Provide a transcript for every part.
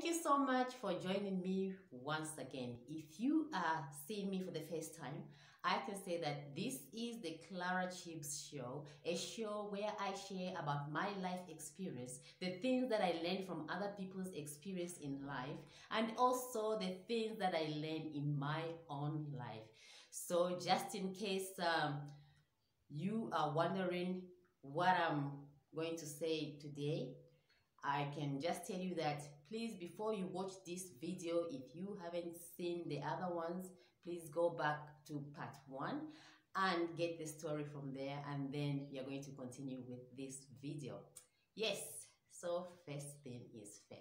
Thank you so much for joining me once again. If you are seeing me for the first time, I can say that this is the Clara Chips Show, a show where I share about my life experience, the things that I learned from other people's experience in life, and also the things that I learned in my own life. So just in case you are wondering what I'm going to say today, I can just tell you that please, before you watch this video, if you haven't seen the other ones, please go back to part 1 and get the story from there, and then you're going to continue with this video. Yes, so first thing is first.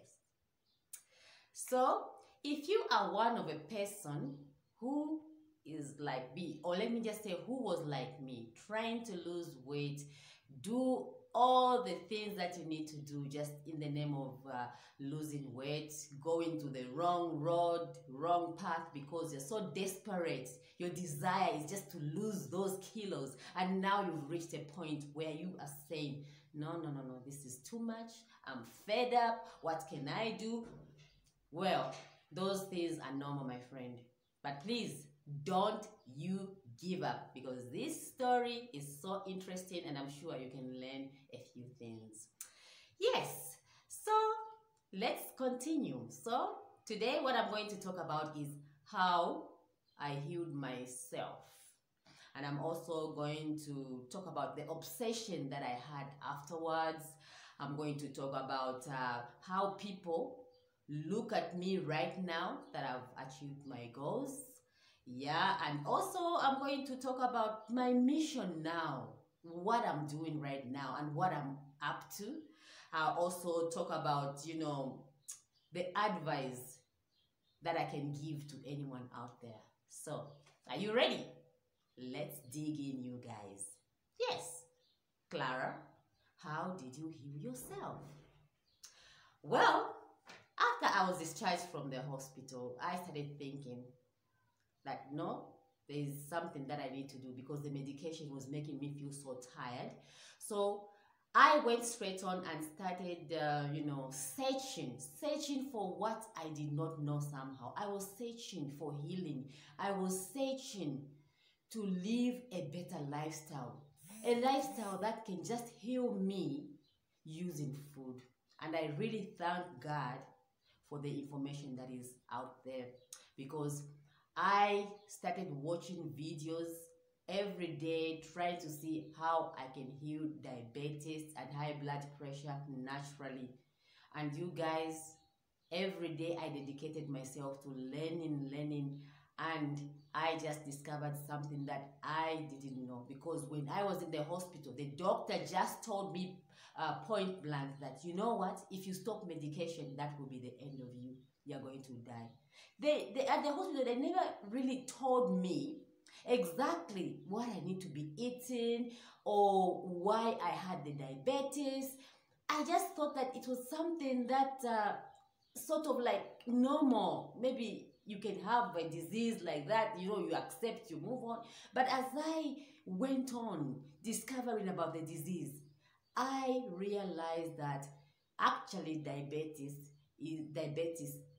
So if you are one of a person who is like me, or let me just say who was like me, trying to lose weight, do all the things that you need to do just in the name of losing weight, going to the wrong road, wrong path because you're so desperate. Your desire is just to lose those kilos, and now you've reached a point where you are saying, no, this is too much. I'm fed up. What can I do? Well, those things are normal, my friend. But please, don't you give up, because this story is so interesting and I'm sure you can learn a few things. Yes, so let's continue. So today what I'm going to talk about is how I healed myself. And I'm also going to talk about the obsession that I had afterwards. I'm going to talk about how people look at me right now that I've achieved my goals. Yeah, and also I'm going to talk about my mission now, what I'm doing right now and what I'm up to. I'll also talk about, the advice that I can give to anyone out there. So, are you ready? Let's dig in, you guys. Yes, Clara, how did you heal yourself? Well, after I was discharged from the hospital, I started thinking that no, there is something that I need to do because the medication was making me feel so tired. So I went straight on and started, searching for what I did not know somehow. I was searching for healing. I was searching to live a better lifestyle. A lifestyle that can just heal me using food. And I really thank God for the information that is out there, because I started watching videos every day trying to see how I can heal diabetes and high blood pressure naturally. And you guys, every day I dedicated myself to learning, and I just discovered something that I didn't know, because when I was in the hospital, the doctor just told me point blank that, you know what, if you stop medication, that will be the end of you. You're going to die. At the hospital, they never really told me exactly what I need to be eating or why I had the diabetes. I just thought that it was something that sort of like normal. Maybe you can have a disease like that, you accept, you move on. But as I went on discovering about the disease, I realized that actually diabetes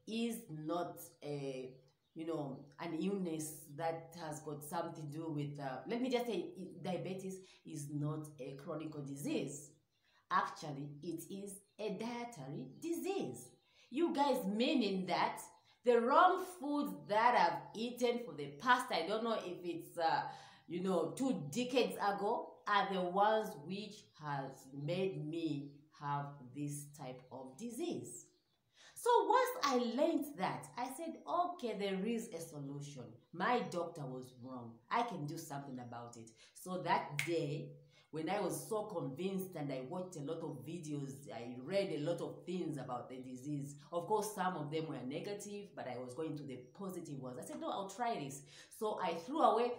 is not an illness that has got something to do with, let me just say, diabetes is not a chronic disease. Actually, it is a dietary disease. You guys, meaning that the wrong foods that I've eaten for the past, I don't know if it's, 2 decades ago, are the ones which has made me have this type of disease. So once I learned that, I said, okay, there is a solution. My doctor was wrong. I can do something about it. So that day, when I was so convinced and I watched a lot of videos, I read a lot of things about the disease. Of course, some of them were negative, but I was going to the positive ones. I said, no, I'll try this. So I threw away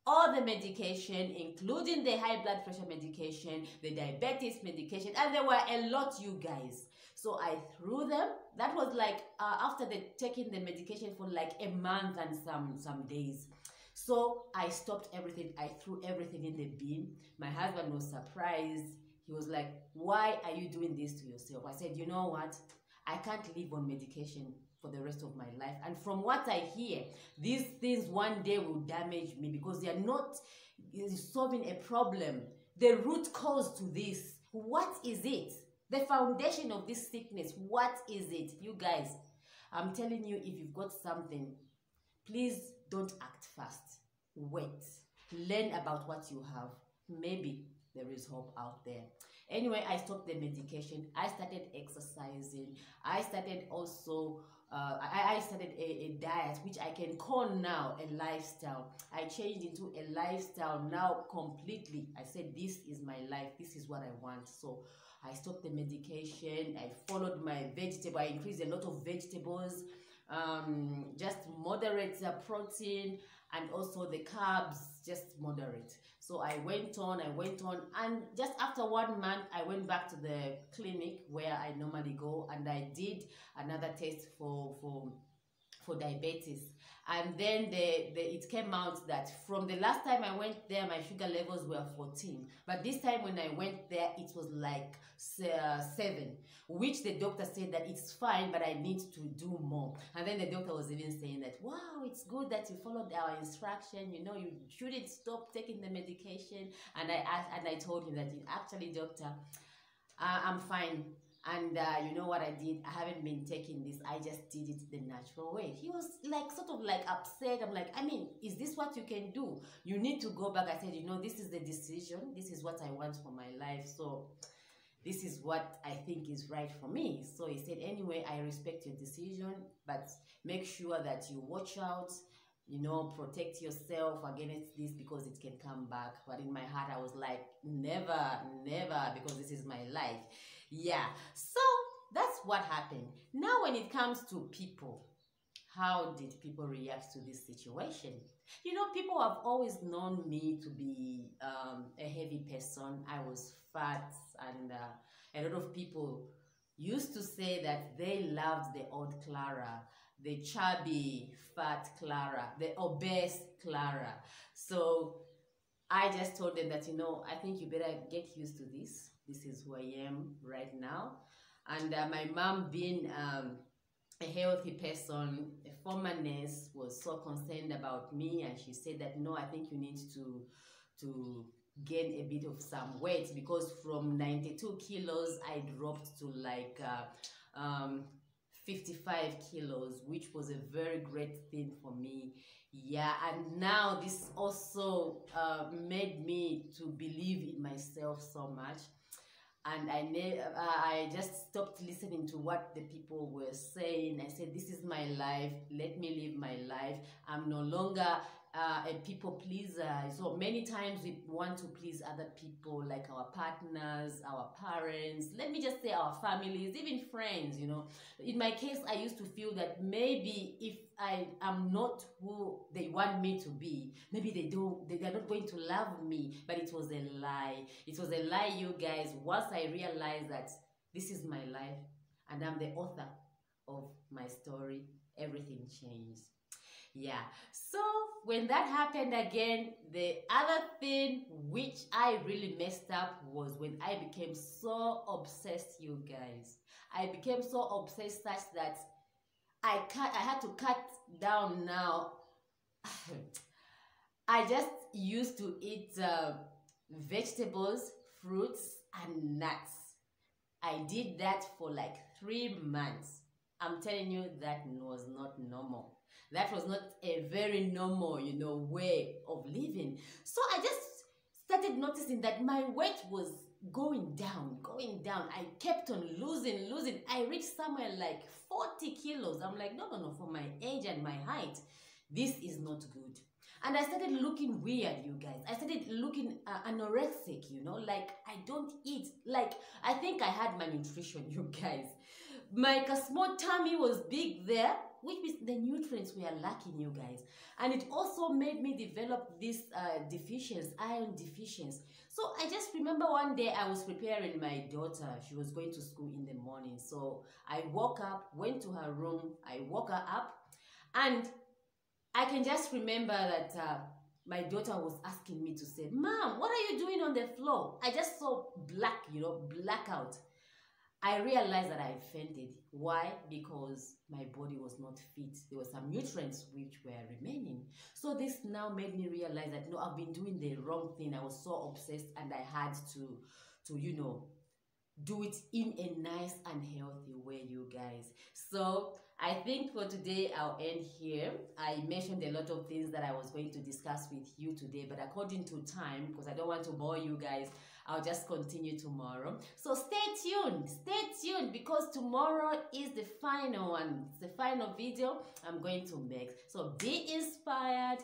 all the medication, including the high blood pressure medication, the diabetes medication, and there were a lot, you guys. So I threw them. That was like after taking the medication for like a month and some days. So I stopped everything. I threw everything in the bin. My husband was surprised. He was like, why are you doing this to yourself? I said, you know what? I can't live on medication for the rest of my life. And from what I hear, these things one day will damage me because they are not solving a problem. The root cause to this, what is it? The foundation of this sickness, what is it? You guys, I'm telling you, if you've got something, please don't act fast. Wait. Learn about what you have. Maybe there is hope out there. Anyway, I stopped the medication. I started exercising. I started also, I started a diet, which I can call now a lifestyle. I changed into a lifestyle now completely. I said, this is my life. This is what I want. So I stopped the medication. I followed my vegetable. I increased a lot of vegetables, just moderate protein, and also the carbs, just moderate. So I went on, and just after 1 month, I went back to the clinic where I normally go, and I did another test for diabetes. And then it came out that from the last time I went there, my sugar levels were 14. But this time when I went there, it was like 7, which the doctor said that it's fine, but I need to do more. And then the doctor was even saying that, wow, it's good that you followed our instruction. You know, you shouldn't stop taking the medication. And I told him that, actually, doctor, I'm fine. And you know what I did? I haven't been taking this. I just did it the natural way. He was like, sort of like upset. I'm like, I mean, is this what you can do? You need to go back. I said, you know, this is the decision. This is what I want for my life. So this is what I think is right for me. So he said, anyway, I respect your decision, but make sure that you watch out, you know, protect yourself against this because it can come back. But in my heart, I was like, never, never, because this is my life. Yeah, so that's what happened. Now, when it comes to people, how did people react to this situation? You know, people have always known me to be a heavy person. I was fat, and a lot of people used to say that they loved the old Clara, the chubby, fat Clara, the obese Clara. So I just told them that, you know, I think you better get used to this. This is who I am right now. And my mom, being a healthy person, a former nurse, was so concerned about me, and she said that, no, I think you need to gain a bit of some weight, because from 92 kilos, I dropped to like 55 kilos, which was a very great thing for me. Yeah, and now this also made me to believe in myself so much. And I just stopped listening to what the people were saying. I said, this is my life. Let me live my life. I'm no longer a people pleaser. So many times we want to please other people, like our partners, our parents, let me just say our families, even friends, you know. In my case, I used to feel that maybe if I am not who they want me to be, maybe they're not going to love me. But it was a lie. It was a lie, you guys. Once I realized that this is my life and I'm the author of my story, everything changed. Yeah, so when that happened again, the other thing which I really messed up was when I became so obsessed, you guys. I became so obsessed such that I had to cut down now. I just used to eat vegetables, fruits, and nuts. I did that for like 3 months. I'm telling you, that was not normal. That was not a very normal, you know, way of living. So I just started noticing that my weight was going down, going down. I kept on losing. I reached somewhere like 40 kilos. I'm like, no, for my age and my height, this is not good. And I started looking weird, you guys. I started looking anorexic, you know, like I don't eat. Like, I think I had malnutrition, you guys. My small tummy was big there, which means the nutrients were lacking, you guys. And it also made me develop this deficiency, iron deficiency. So I just remember one day I was preparing my daughter. She was going to school in the morning. So I woke up, went to her room, I woke her up, and I can just remember that my daughter was asking me to say, Mom, what are you doing on the floor? I just saw black, you know, blackout. I realized that I fainted. Why? Because my body was not fit. There were some nutrients which were remaining. So this now made me realize that no, I've been doing the wrong thing. I was so obsessed and I had to do it in a nice and healthy way, you guys. So I think for today I'll end here. I mentioned a lot of things that I was going to discuss with you today, but according to time, because I don't want to bore you guys, I'll just continue tomorrow. So stay tuned, because tomorrow is the final one. It's the final video I'm going to make. So be inspired.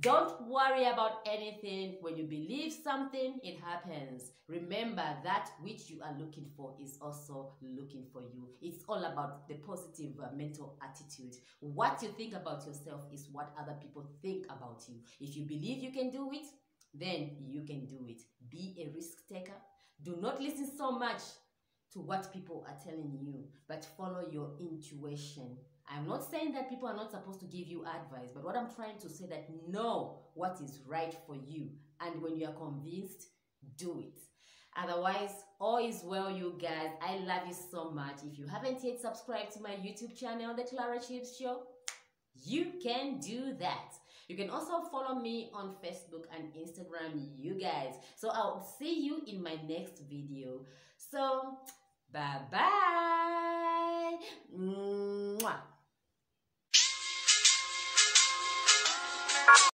Don't worry about anything. When you believe something, it happens. Remember, that which you are looking for is also looking for you. It's all about the positive mental attitude. What you think about yourself is what other people think about you. If you believe you can do it, then you can do it. Be a risk taker. Do not listen so much to what people are telling you, but follow your intuition. I'm not saying that people are not supposed to give you advice, but what I'm trying to say that know what is right for you. And when you are convinced, do it. Otherwise, all is well, you guys. I love you so much. If you haven't yet subscribed to my YouTube channel, The Clara Chips Show, you can do that. You can also follow me on Facebook and Instagram, you guys. So I'll see you in my next video. So, bye-bye. Mwah.